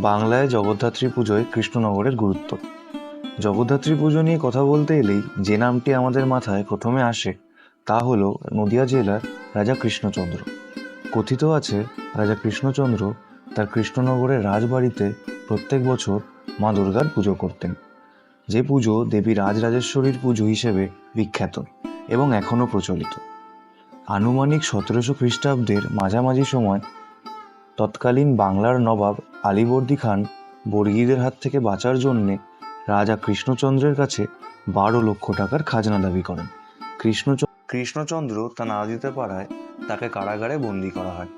বাংলায় জগদ্ধাত্রী পুজোয় কৃষ্ণনগরের গুরুত্ব। জগদ্ধাত্রী পুজো নিয়ে কথা বলতে এলেই যে নামটি আমাদের মাথায় প্রথমে আসে তা হলো নদিয়া জেলার রাজা কৃষ্ণচন্দ্র। কথিত আছে রাজা কৃষ্ণচন্দ্র তার কৃষ্ণনগরের রাজবাড়িতে প্রত্যেক বছর মা দুর্গার পুজো করতেন, যে পুজো দেবী রাজরাজেশ্বরীর পুজো হিসেবে বিখ্যাত এবং এখনও প্রচলিত। আনুমানিক 1700 খ্রিস্টাব্দের মাঝামাঝি সময় তৎকালীন বাংলার নবাব আলীবর্দী খান বর্গীদের হাত থেকে বাঁচার জন্যে রাজা কৃষ্ণচন্দ্রের কাছে 12 লক্ষ টাকার খাজনা দাবি করেন। কৃষ্ণচন্দ্র তা না দিতে পারায় তাকে কারাগারে বন্দী করা হয়।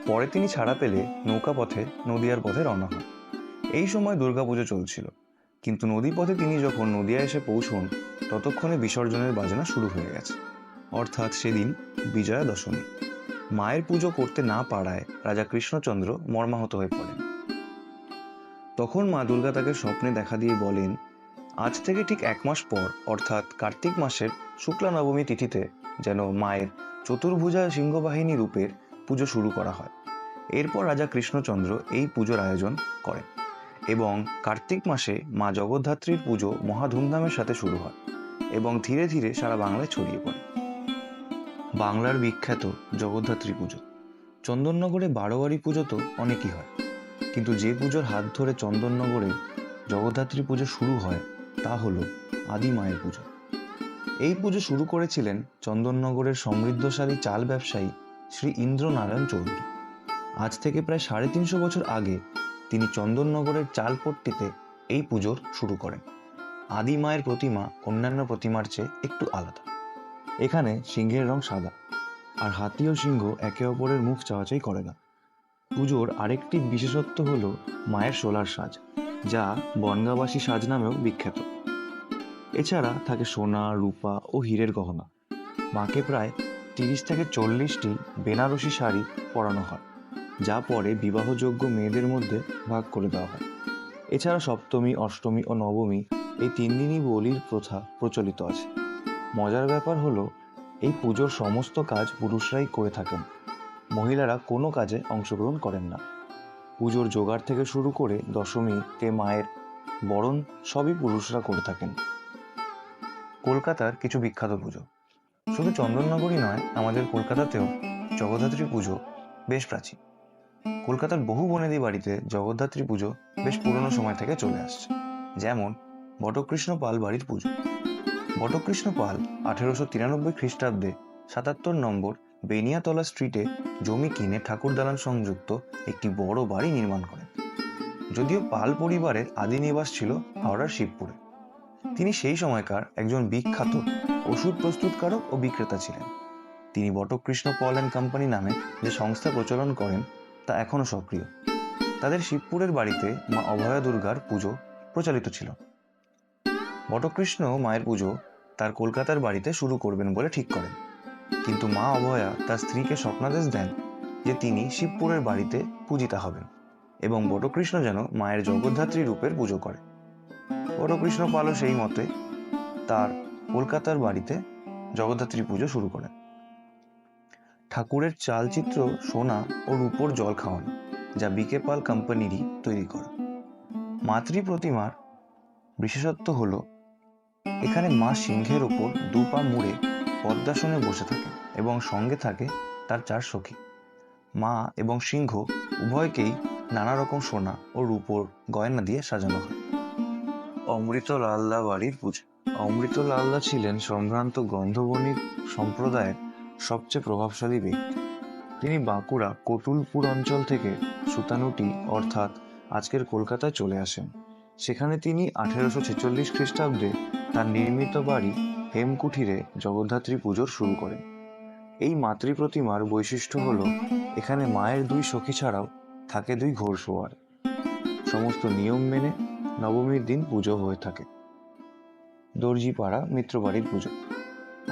পরে তিনি ছাড়া পেলে নৌকাপথে নদিয়ার পথে রওনা হন। এই সময় দুর্গাপুজো চলছিল, কিন্তু নদীপথে তিনি যখন নদিয়া এসে পৌঁছন ততক্ষণে বিসর্জনের বাজনা শুরু হয়ে গেছে, অর্থাৎ সেদিন বিজয়া দশমী। মায়ের পুজো করতে না পারায় রাজা কৃষ্ণচন্দ্র মর্মাহত হয়ে পড়েন। তখন মা দুর্গা তাকে স্বপ্নে দেখা দিয়ে বলেন, আজ থেকে ঠিক 1 মাস পর অর্থাৎ কার্তিক মাসের শুক্লা নবমী তিথিতে যেন মায়ের চতুর্ভুজা সিংহবাহিনী রূপের পুজো শুরু করা হয়। এরপর রাজা কৃষ্ণচন্দ্র এই পুজোর আয়োজন করেন এবং কার্তিক মাসে মা জগদ্ধাত্রীর পুজো মহা ধুমধামের সাথে শুরু হয় এবং ধীরে ধীরে সারা বাংলায় ছড়িয়ে পড়ে। বাংলার বিখ্যাত জগদ্ধাত্রী পুজো। চন্দননগরে বারোয়ারি পুজো তো অনেকই হয়, কিন্তু যে পুজোর হাত ধরে চন্দননগরে জগদ্ধাত্রী পুজো শুরু হয় তা হলো আদি মায়ের পুজো। এই পুজো শুরু করেছিলেন চন্দননগরের সমৃদ্ধশালী চাল ব্যবসায়ী শ্রী ইন্দ্রনারায়ণ চৌধুরী। আজ থেকে প্রায় 350 বছর আগে তিনি চন্দননগরের চালপট্টিতে এই পুজোর শুরু করেন। আদি মায়ের প্রতিমা অন্যান্য প্রতিমার চেয়ে একটু আলাদা। এখানে সিংহের রং সাদা, আর হাতি ও সিংহ একে অপরের মুখ চাওয়াচাই করে না। পুজোর আরেকটি বিশেষত্ব হলো মায়ের সোলার সাজ, যা বনগাঁবাসী সাজ নামেও বিখ্যাত। এছাড়া থাকে সোনা, রূপা ও হীরের গহনা। মাকে প্রায় 30 থেকে 40টি বেনারসি শাড়ি পরানো হয়, যা পরে বিবাহযোগ্য মেয়েদের মধ্যে ভাগ করে দেওয়া হয়। এছাড়া সপ্তমী, অষ্টমী ও নবমী এই 3 দিনই বলির প্রথা প্রচলিত আছে। মজার ব্যাপার হলো এই পুজোর সমস্ত কাজ পুরুষরাই করে থাকেন, মহিলারা কোনো কাজে অংশগ্রহণ করেন না। পুজোর জোগাড় থেকে শুরু করে দশমীতে মায়ের বরণ সবই পুরুষরা করে থাকেন। কলকাতার কিছু বিখ্যাত পুজো। শুধু চন্দননগরই নয়, আমাদের কলকাতাতেও জগদ্ধাত্রী পুজো বেশ প্রাচীন। কলকাতার বহু বনেদি বাড়িতে জগদ্ধাত্রী পুজো বেশ পুরনো সময় থেকে চলে আসছে। যেমন বটকৃষ্ণ পাল বাড়ির পুজো। বটকৃষ্ণ পাল 1893 খ্রিস্টাব্দে 77 নম্বর বেনিয়াতলা স্ট্রিটে জমি কিনে ঠাকুর দালান সংযুক্ত একটি বড় বাড়ি নির্মাণ করেন। যদিও পাল পরিবারের আদি নিবাস ছিল হাওড়ার শিবপুরে, তিনি সেই সময়কার একজন বিখ্যাত ওষুধ প্রস্তুতকারক ও বিক্রেতা ছিলেন। তিনি বটকৃষ্ণ পল অ্যান্ড কোম্পানি নামে যে সংস্থা প্রচলন করেন তা এখনও সক্রিয়। তাদের শিবপুরের বাড়িতে মা অভয়া দুর্গার পুজো প্রচলিত ছিল। বটকৃষ্ণ মায়ের পুজো তার কলকাতার বাড়িতে শুরু করবেন বলে ঠিক করেন, কিন্তু মা অভয়া তার স্ত্রীকে স্বপ্নাদেশ দেন যে তিনি শিবপুরের বাড়িতে পূজিতা হবেন এবং বটকৃষ্ণ যেন মায়ের জগদ্ধাত্রী রূপের পুজো করে। বটকৃষ্ণ পালও সেই মতে তার কলকাতার বাড়িতে জগদ্ধাত্রী পুজো শুরু করেন। ঠাকুরের চালচিত্র সোনা ও রূপোর জল খাওয়ানো, যা বিকে পাল কোম্পানিরই তৈরি করা। মাতৃ প্রতিমার বিশেষত্ব হলো এখানে মা সিংহের ওপর 2 পা মুড়ে পদ্মাসনে বসে থাকেন এবং সঙ্গে থাকে তার 4 সখী। মা এবং সিংহ উভয়কেই নানা রকম সোনা ও রূপোর গয়না দিয়ে সাজানো হয়। অমৃত লালদা বাড়ির পুজো। অমৃত লালদা ছিলেন সম্ভ্রান্ত গন্ধবণিক সম্প্রদায়ের সবচেয়ে প্রভাবশালী ব্যক্তি। তিনি বাঁকুড়া কতুলপুর অঞ্চল থেকে সুতানুটি অর্থাৎ আজকের কলকাতায় চলে আসেন। সেখানে তিনি 1846 খ্রিস্টাব্দে তার নির্মিত বাড়ি হেমকুঠিরে জগদ্ধাত্রী পুজোর শুরু করেন। এই মাতৃ প্রতিমার বৈশিষ্ট্য হলো এখানে মায়ের 2 সখী ছাড়াও থাকে 2 ঘোড়সওয়ার। সমস্ত নিয়ম মেনে নবমীর দিন পুজো হয়ে থাকে। দর্জিপাড়া মিত্রবাড়ির পুজো।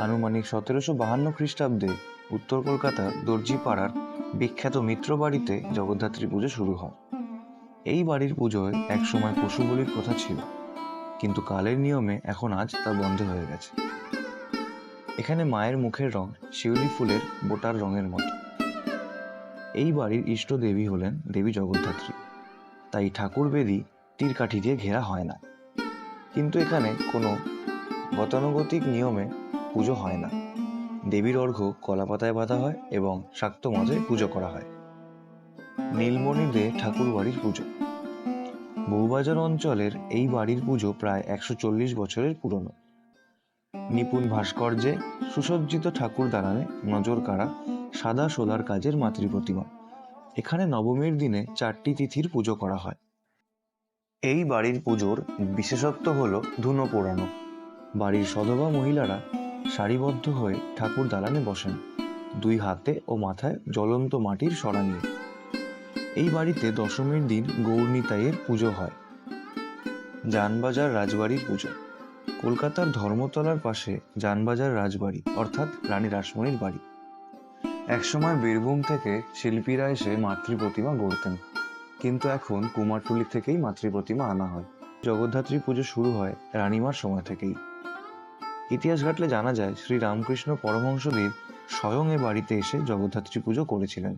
আনুমানিক 1752 খ্রিস্টাব্দে উত্তর কলকাতার দর্জিপাড়ার বিখ্যাত মিত্রবাড়িতে জগদ্ধাত্রী পুজো শুরু হয়। এই বাড়ির পুজোয় একসময় পশু বলির প্রথা ছিল, কিন্তু কালের নিয়মে এখন আজ তা বন্ধ হয়ে গেছে। এখানে মায়ের মুখের রং শিউলি ফুলের বোটার রঙের মতো। এই বাড়ির ইষ্ট দেবী হলেন দেবী জগদ্ধাত্রী। তাই ঠাকুর বেদি তীর কাঠি দিয়ে ঘেরা হয় না। কিন্তু এখানে কোনো গতানুগতিক নিয়মে পুজো হয় না। দেবীর অর্ঘ্য কলাপাতায় বাঁধা হয় এবং শাক্ত মতে পুজো করা হয়। নীলমণি দে ঠাকুর বাড়ির পুজো। বউবাজার অঞ্চলের এই বাড়ির পুজো প্রায় 140 বছরের পুরনো। নিপুণ ভাস্কর্যে সুসজ্জিত ঠাকুর দালানে নজর কাড়া সাদা সোলার কাজের মাতৃপ্রতিমা। এখানে নবমীর দিনে 4টি তিথির পুজো করা হয়। এই বাড়ির পুজোর বিশেষত্ব হলো ধুনো পোড়ানো। বাড়ির সধবা মহিলারা সারিবদ্ধ হয়ে ঠাকুর দালানে বসেন, 2 হাতে ও মাথায় জ্বলন্ত মাটির সরা নিয়ে। এই বাড়িতে দশমীর দিন গৌরনিতাইয়ের পুজো হয়। জানবাজার রাজবাড়ির পুজো। কলকাতার ধর্মতলার পাশে জানবাজার রাজবাড়ি অর্থাৎ রানী রাসমণির বাড়ি। একসময় বীরভূম থেকে শিল্পীরা এসে মাতৃপ্রতিমা গড়তেন, কিন্তু এখন কুমারটুলি থেকেই মাতৃপ্রতিমা আনা হয়। জগদ্ধাত্রী পুজো শুরু হয় রানীমার সময় থেকেই। ইতিহাস ঘাটলে জানা যায় শ্রী রামকৃষ্ণ পরমহংসদেব স্বয়ং এ বাড়িতে এসে জগদ্ধাত্রী পুজো করেছিলেন।